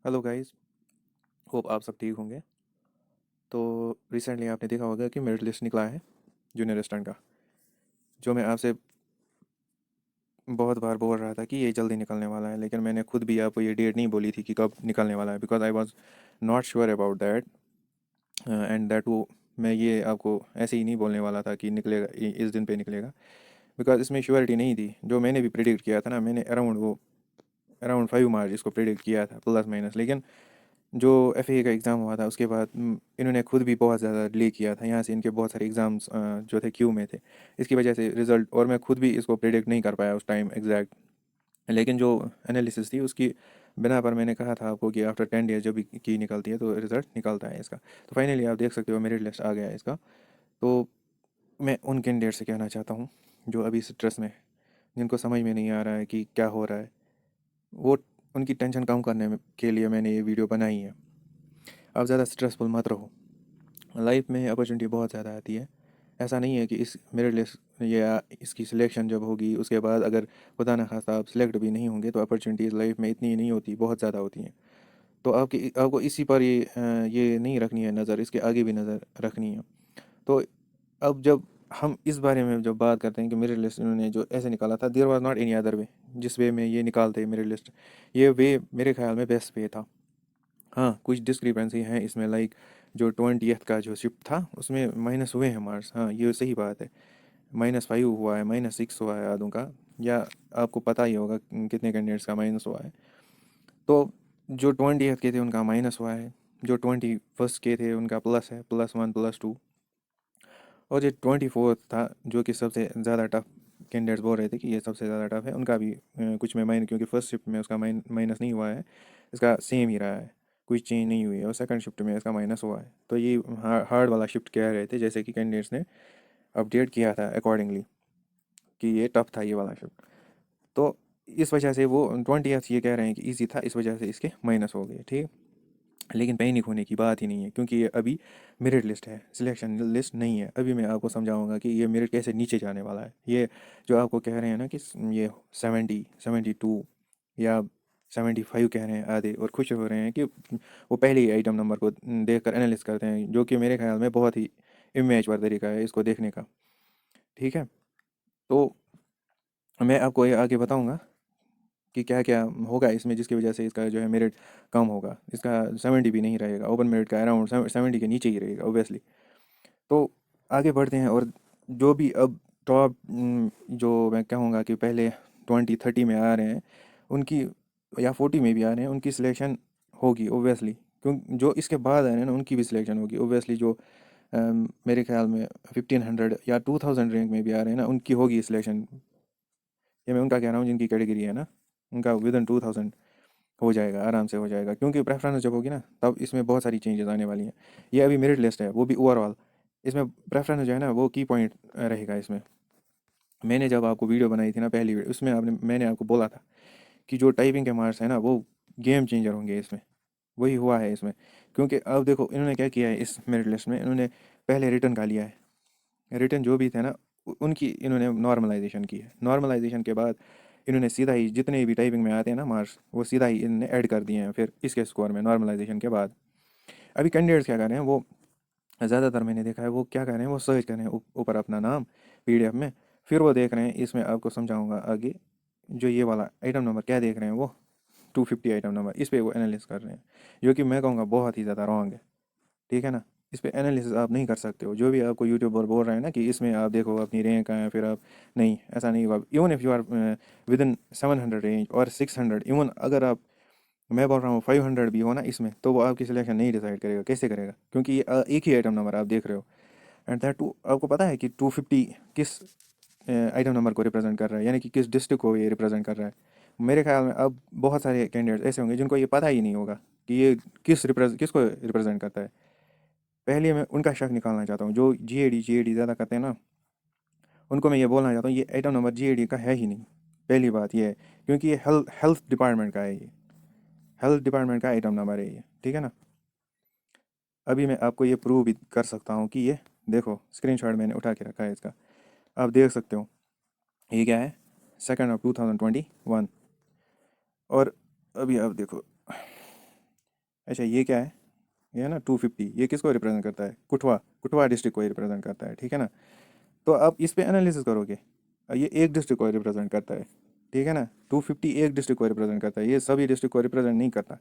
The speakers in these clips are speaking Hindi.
Hello guys. होप आप सब ठीक होंगे। तो रिसेंटली आपने देखा होगा कि मेरिट लिस्ट निकला है जूनियर असिस्टेंट का, जो मैं आपसे बहुत बार बोल रहा था कि ये जल्दी निकलने वाला है, लेकिन मैंने खुद भी आपको ये डेट नहीं बोली थी कि कब निकलने वाला है, because I was not sure about that. And that वो मैं ये आपको ऐसे ही नहीं बोलने वाला था कि निकलेगा, इस दिन पे निकलेगा, बिकॉज इसमें श्योरिटी नहीं थी। जो मैंने भी प्रिडिक्ट किया था ना, मैंने अराउंड 5 मार्च इसको प्रिडिक्ट किया था प्लस माइनस। लेकिन जो एफए का एग्ज़ाम हुआ था उसके बाद इन्होंने खुद भी बहुत ज़्यादा डिले किया था। यहाँ से इनके बहुत सारे एग्ज़ाम्स जो थे क्यू में थे, इसकी वजह से रिज़ल्ट, और मैं खुद भी इसको प्रिडिक्ट नहीं कर पाया उस टाइम एग्जैक्ट। लेकिन जो एनालिसिस थी उसकी बिना पर मैंने कहा था आपको कि आफ्टर 10 डेज जब भी की निकलती है तो रिज़ल्ट निकलता है इसका। तो फाइनली आप देख सकते हो मेरिट लिस्ट आ गया है इसका। तो मैं उन कैंडिडेट से कहना चाहता हूँ जो अभी स्ट्रेस में, जिनको समझ में नहीं आ रहा है कि क्या हो रहा है, वो उनकी टेंशन कम करने के लिए मैंने ये वीडियो बनाई है। आप ज़्यादा स्ट्रेसफुल मत रहो। लाइफ में अपॉर्चुनिटी बहुत ज़्यादा आती है। ऐसा नहीं है कि इस मेरिट लिस्ट या इसकी सिलेक्शन जब होगी उसके बाद अगर खुदा न खास्ता आप सिलेक्ट भी नहीं होंगे तो अपॉर्चुनिटीज़ लाइफ में इतनी नहीं होती, बहुत ज़्यादा होती हैं। तो आपको इसी पर ये नहीं रखनी है नज़र, इसके आगे भी नज़र रखनी है। तो अब जब हम इस बारे में जब बात करते हैं कि मेरिट लिस्ट इन्होंने जो ऐसे निकाला था, there was not any other way जिस वे में ये निकालते मेरिट लिस्ट। ये वे मेरे ख्याल में बेस्ट वे था। हाँ, कुछ डिस्क्रिपेंसी हैं इसमें, लाइक जो 20th का जो शिफ्ट था उसमें माइनस हुए हैं मार्क्स। हाँ, ये सही बात है। -5 हुआ है, -6 हुआ है आधों का, या आपको पता ही होगा कितने कैंडिडेट्स का माइनस हुआ है। तो जो 20th के थे उनका माइनस हुआ है, जो 21st के थे उनका प्लस है, +1 +2। और जो 24th था जो कि सबसे ज़्यादा टफ, कैंडिडेट्स बोल रहे थे कि ये सबसे ज़्यादा टफ है, उनका भी कुछ में माइनस, क्योंकि फर्स्ट शिफ्ट में उसका माइनस नहीं हुआ है, इसका सेम ही रहा है, कोई चेंज नहीं हुई है, और सेकंड शिफ्ट में इसका माइनस हुआ है। तो ये हार्ड वाला शिफ्ट कह रहे थे, जैसे कि कैंडिडेट्स ने अपडेट किया था अकॉर्डिंगली कि ये टफ था ये वाला शिफ्ट। तो इस वजह से वो 20th ये कह रहे हैं कि ईजी था, इस वजह से इसके माइनस हो गए, ठीक। लेकिन पैनिक होने की बात ही नहीं है, क्योंकि ये अभी मेरिट लिस्ट है, सिलेक्शन लिस्ट नहीं है। अभी मैं आपको समझाऊंगा कि ये मेरिट कैसे नीचे जाने वाला है। ये जो आपको कह रहे हैं ना कि ये 72 या 75 कह रहे हैं आधे, और खुश हो रहे हैं कि वो पहले ही आइटम नंबर को देखकर एनालिस करते हैं, जो कि मेरे ख्याल में बहुत ही इमेचवर तरीका है इसको देखने का, ठीक है। तो मैं आपको ये आगे बताऊंगा कि क्या क्या होगा इसमें, जिसकी वजह से इसका जो है मेरिट कम होगा। इसका 70 भी नहीं रहेगा, ओपन मेरिट का अराउंड 70 के नीचे ही रहेगा ओबियसली। तो आगे बढ़ते हैं, और जो भी अब टॉप, जो मैं कहूँगा कि पहले 20-30 में आ रहे हैं उनकी, या 40 में भी आ रहे हैं, उनकी सिलेक्शन होगी ओबियसली। क्यों, जो इसके बाद आ रहे हैं ना उनकी भी सिलेक्शन होगी ओबियसली। जो मेरे ख्याल में 1500 या 2000 रैंक में भी आ रहे हैं ना, उनकी होगी सिलेक्शन। ये मैं उनका कह रहा हूँ जिनकी कैटेगरी है ना, उनका विद इन 2000 हो जाएगा, आराम से हो जाएगा, क्योंकि प्रेफरेंस जब होगी ना तब इसमें बहुत सारी चेंजेस आने वाली हैं। ये अभी मेरिट लिस्ट है, वो भी ओवरऑल। इसमें प्रेफरेंस जो है ना वो की पॉइंट रहेगा इसमें। मैंने जब आपको वीडियो बनाई थी ना पहली वीडियो, उसमें मैंने आपको बोला था कि जो टाइपिंग के मार्क्स है ना वो गेम चेंजर होंगे इसमें। वही हुआ है इसमें। क्योंकि अब देखो इन्होंने क्या किया है इस मेरिट लिस्ट में, इन्होंने पहले रिटर्न का लिया है। रिटर्न जो भी थे ना उनकी इन्होंने नॉर्मलाइजेशन की है। नॉर्मलाइजेशन के बाद इन्होंने सीधा ही जितने भी टाइपिंग में आते हैं ना मार्क्स, वो सीधा ही इन्होंने ऐड कर दिए हैं फिर इसके स्कोर में नॉर्मलाइजेशन के बाद। अभी कैंडिडेट्स क्या कर रहे हैं, वो ज़्यादातर मैंने देखा है वो क्या कर रहे हैं, वो सर्च कर रहे हैं ऊपर अपना नाम पीडीएफ में, फिर वो देख रहे हैं। इसमें आपको समझाऊंगा आगे, जो ये वाला आइटम नंबर क्या देख रहे हैं वो 250 आइटम नंबर, इस पे वो एनालिस कर रहे हैं, जो कि मैं कहूँगा बहुत ही ज़्यादा रॉन्ग है, ठीक है ना। इस पे एनालिसिस आप नहीं कर सकते हो। जो भी आपको यूट्यूबर बोल रहे हैं ना कि इसमें आप देखो अपनी रैंक है, फिर आप, नहीं, ऐसा नहीं होगा। Even if you are within 700 range और 600, इवन अगर आप, मैं बोल रहा हूँ 500 भी हो ना इसमें, तो वो आपकी सिलेक्शन नहीं डिसाइड करेगा। कैसे करेगा, क्योंकि ये एक ही आइटम नंबर आप देख रहे हो। एंड दैट टू आपको पता है कि 250 किस आइटम नंबर को रिप्रेजेंट कर रहा है, यानी कि किस डिस्ट्रिक्ट को ये रिप्रेजेंट कर रहा है। मेरे ख्याल में अब बहुत सारे कैंडिडेट्स ऐसे होंगे जिनको ये पता ही नहीं होगा कि ये किसको रिप्रेजेंट करता है। पहले मैं उनका शक निकालना चाहता हूँ जो जीएडी ज़्यादा करते हैं ना, उनको मैं ये बोलना चाहता हूँ ये आइटम नंबर जीएडी का है ही नहीं। पहली बात ये है, क्योंकि ये हेल्थ डिपार्टमेंट का है, ये हेल्थ डिपार्टमेंट का आइटम नंबर है ये, ठीक है ना। अभी मैं आपको ये प्रूव भी कर सकता हूँ कि ये देखो स्क्रीनशॉट मैंने उठा के रखा है इसका, आप देख सकते हो। ये क्या है, 2 ऑफ 2021। और अभी आप देखो अच्छा ये क्या है? ये है ना 250, ये किसको रिप्रेजेंट करता है? कुटवा, कुटवा डिस्ट्रिक्ट को रिप्रेजेंट करता है, ठीक है ना। तो आप इस पे एनालिसिस करोगे, ये एक डिस्ट्रिक्ट को रिप्रेजेंट करता है, ठीक है ना। 250 एक डिस्ट्रिक्ट को रिप्रेजेंट करता है, ये सभी डिस्ट्रिक्ट को रिप्रेजेंट नहीं करता।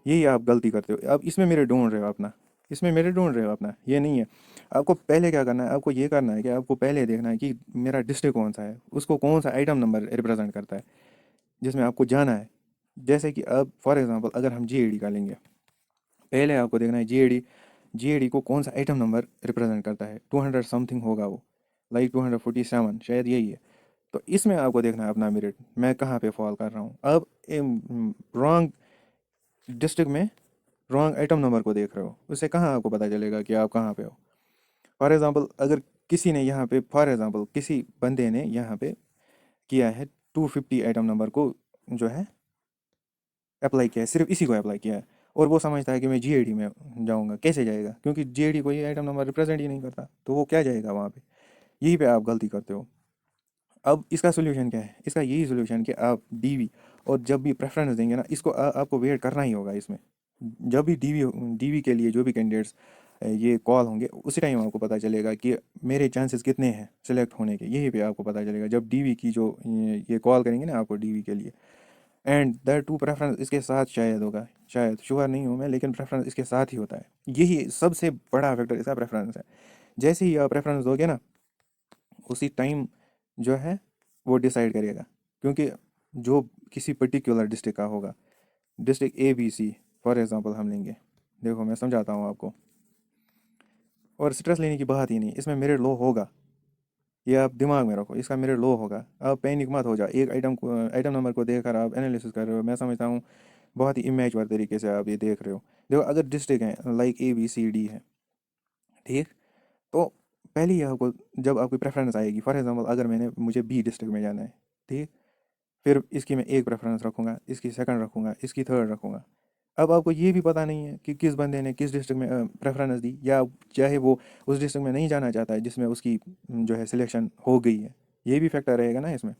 यही आप गलती करते हो। अब इसमें मेरे ढूंढ रहे हो अपना, इसमें मेरे ढूंढ रहे हो अपना, ये नहीं है। आपको पहले क्या करना है, आपको ये करना है कि आपको पहले देखना है कि मेरा डिस्ट्रिक्ट कौन सा है, उसको कौन सा आइटम नंबर रिप्रेजेंट करता है, जिसमें आपको जाना है। जैसे कि अब फॉर एग्जांपल अगर हम जीएडी का लेंगे, पहले आपको देखना है जीएडी, जीएडी को कौन सा आइटम नंबर रिप्रेजेंट करता है। 200 समथिंग होगा वो, लाइक 247 शायद यही है। तो इसमें आपको देखना है अपना मेरिट, मैं कहाँ पे फॉल कर रहा हूँ। अब रॉन्ग डिस्ट्रिक्ट में रॉन्ग आइटम नंबर को देख रहे हो, उससे कहाँ आपको पता चलेगा कि आप कहाँ पे हो। फॉर एग्जांपल अगर किसी ने यहाँ पे, फॉर एग्जांपल किसी बंदे ने यहाँ पे किया है 250 आइटम नंबर को जो है अप्लाई किया है, सिर्फ इसी को अप्लाई किया है, और वो समझता है कि मैं जीएडी में जाऊँगा। कैसे जाएगा? क्योंकि जीएडी को ये आइटम नंबर रिप्रेजेंट ही नहीं करता, तो वो क्या जाएगा वहाँ पे। यहीं पे आप गलती करते हो। अब इसका सोल्यूशन क्या है? इसका यही सोल्यूशन कि आप डीवी, और जब भी प्रेफरेंस देंगे ना, इसको आपको वेट करना ही होगा इसमें। जब भी डीवी डीवी के लिए जो भी कैंडिडेट्स ये कॉल होंगे, उसी टाइम आपको पता चलेगा कि मेरे चांसेस कितने हैं सिलेक्ट होने के। यही पे आपको पता चलेगा जब डीवी की जो ये कॉल करेंगे ना आपको डीवी के लिए। एंड दैट टू प्रेफरेंस इसके साथ शायद होगा, शायद श्योर नहीं हूँ मैं, लेकिन प्रेफरेंस इसके साथ ही होता है। यही सबसे बड़ा फैक्टर इसका प्रेफरेंस है। जैसे ही आप प्रेफरेंस दोगे ना, उसी टाइम जो है वो डिसाइड करेगा। क्योंकि जो किसी पर्टिकुलर डिस्ट्रिक्ट का होगा, district A B C for example हम लेंगे, देखो मैं समझाता हूँ आपको। और स्ट्रेस लेने की बात ही नहीं, इसमें मेरिट लो होगा, ये आप दिमाग में रखो, इसका मेरिट लो होगा। आप पैनिक मत हो जाओ, एक आइटम नंबर को देखकर आप एनालिसिस कर रहे हो, मैं समझता हूँ बहुत ही इमेचुअर तरीके से आप ये देख रहे हो। देखो अगर डिस्ट्रिक्ट है like A B C D है, ठीक, तो पहले ही आपको जब आपकी प्रेफरेंस आएगी, फॉर एग्जांपल अगर मुझे बी डिस्ट्रिक्ट में जाना है, ठीक, फिर इसकी मैं एक प्रेफरेंस रखूँगा, इसकी सेकंड रखूँगा, इसकी थर्ड रखूँगा। अब आपको ये भी पता नहीं है कि किस बंदे ने किस डिस्ट्रिक्ट में प्रेफरेंस दी, या चाहे वो उस डिस्ट्रिक्ट में नहीं जाना चाहता है जिसमें उसकी जो है सिलेक्शन हो गई है। ये भी फैक्टर रहेगा ना इसमें।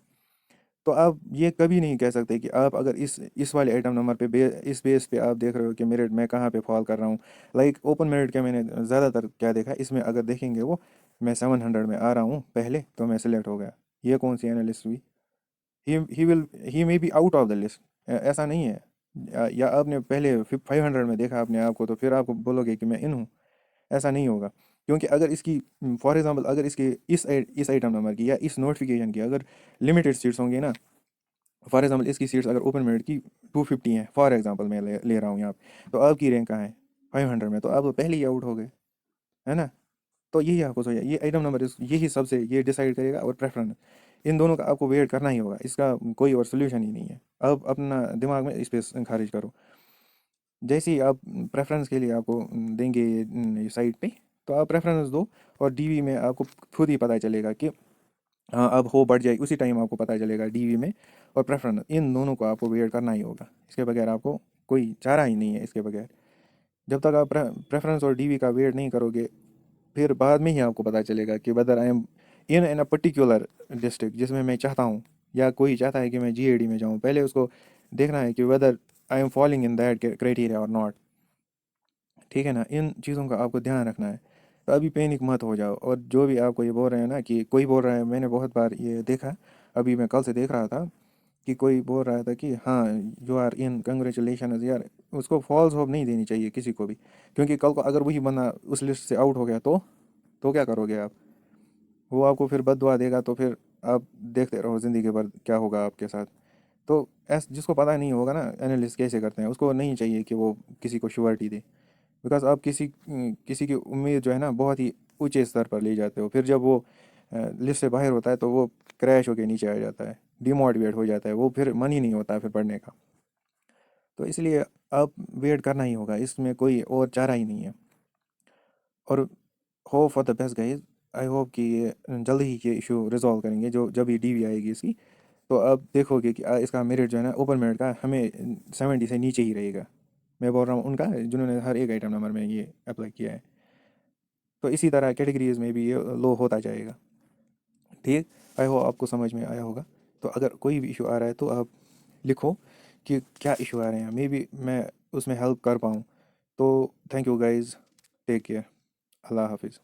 तो आप ये कभी नहीं कह सकते कि आप अगर इस वाले आइटम नंबर पे इस बेस पे आप देख रहे हो कि मेरिट मैं कहाँ पे फॉल कर रहा हूँ। लाइक ओपन मेरिट का मैंने ज़्यादातर क्या देखा, इसमें अगर देखेंगे वो, मैं 700 में आ रहा हूँ पहले, तो मैं सिलेक्ट हो गया। ये कौन सी एनालिस्ट हुई? He may be out of the list, ऐसा नहीं है। या आपने पहले 500 में देखा अपने आप को, तो फिर आप बोलोगे कि मैं इन हूँ, ऐसा नहीं होगा। क्योंकि अगर इसकी फॉर एग्जांपल अगर इसकी इस आइटम नंबर की या इस नोटिफिकेशन की अगर लिमिटेड सीट्स होंगी ना, फॉर एग्जांपल इसकी सीट्स अगर ओपन मेरिट की 250 हैं, फॉर एग्जांपल मैं ले रहा हूँ यहाँ पे, तो आपकी रैंक कहाँ है? 500 में, तो आप तो पहले ही आउट हो गए, है ना। तो यही आपको सोचा, ये आइटम नंबर यही सबसे ये डिसाइड करेगा, और प्रेफरेंस, इन दोनों का आपको वेट करना ही होगा, इसका कोई और सोल्यूशन ही नहीं है। अब अपना दिमाग में इस पे खारिज करो। जैसे ही आप प्रेफरेंस के लिए आपको देंगे ये साइट पे, तो आप प्रेफरेंस दो, और डीवी में आपको खुद ही पता चलेगा कि हाँ अब हो बढ़ जाएगी, उसी टाइम आपको पता चलेगा डीवी में और प्रेफरेंस, इन दोनों को आपको वेट करना ही होगा। इसके बगैर आपको कोई चारा ही नहीं है इसके बगैर। जब तक आप प्रेफरेंस और डीवी का वेट नहीं करोगे, फिर बाद में ही आपको पता चलेगा कि whether I am in a particular district जिसमें मैं चाहता हूँ, या कोई चाहता है कि मैं जीएडी में जाऊँ। पहले उसको देखना है कि whether I am following in that criteria और नॉट, ठीक है ना। इन चीज़ों का आपको ध्यान रखना है। तो अभी पैनिक मत हो जाओ। और जो भी आपको ये बोल रहे हैं ना, कि कोई बोल रहा है, मैंने बहुत बार ये देखा, अभी मैं कल से देख रहा था कि कोई बोल रहा था कि हाँ यू आर इन कंग्रेचुलेशन यार, उसको फॉल्स होप नहीं देनी चाहिए किसी को भी। क्योंकि कल को अगर वही बंदा उस लिस्ट से आउट हो गया, तो क्या करोगे आप? वो आपको फिर बददुआ देगा, तो फिर आप देखते रहो ज़िंदगी भर क्या होगा आपके साथ। तो ऐस जिसको पता नहीं होगा ना एनालिस्ट कैसे करते हैं, उसको नहीं चाहिए कि वो किसी को श्योरिटी दे। बिकॉज आप किसी की उम्मीद जो है ना बहुत ही ऊंचे स्तर पर ले जाते हो, फिर जब वो लिस्ट से बाहर होता है, तो वो क्रैश होके नीचे आ जाता है, डिमोटिवेट हो जाता है, वो फिर मन ही नहीं होता है फिर पढ़ने का। तो इसलिए अब वेट करना ही होगा, इसमें कोई और चारा ही नहीं है। और hope for the best guys, I hope कि ये जल्द ही ये इशू रिजॉल्व करेंगे, जो जब ये डीवी आएगी इसकी। तो अब देखोगे कि इसका मेरिट जो है ना ओपन मेरिट का हमें 70 से नीचे ही रहेगा। मैं बोल रहा हूँ उनका जिन्होंने हर एक आइटम नंबर में ये अप्लाई किया है। तो इसी तरह कैटेगरीज में भी ये लो होता जाएगा, ठीक। आई होप आपको समझ में आया होगा। तो अगर कोई भी इशू आ रहा है तो आप लिखो कि क्या इशू आ रहे हैं, मे बी मैं उसमें हेल्प कर पाऊँ। तो thank you guys, take care, अल्लाह हाफिज़।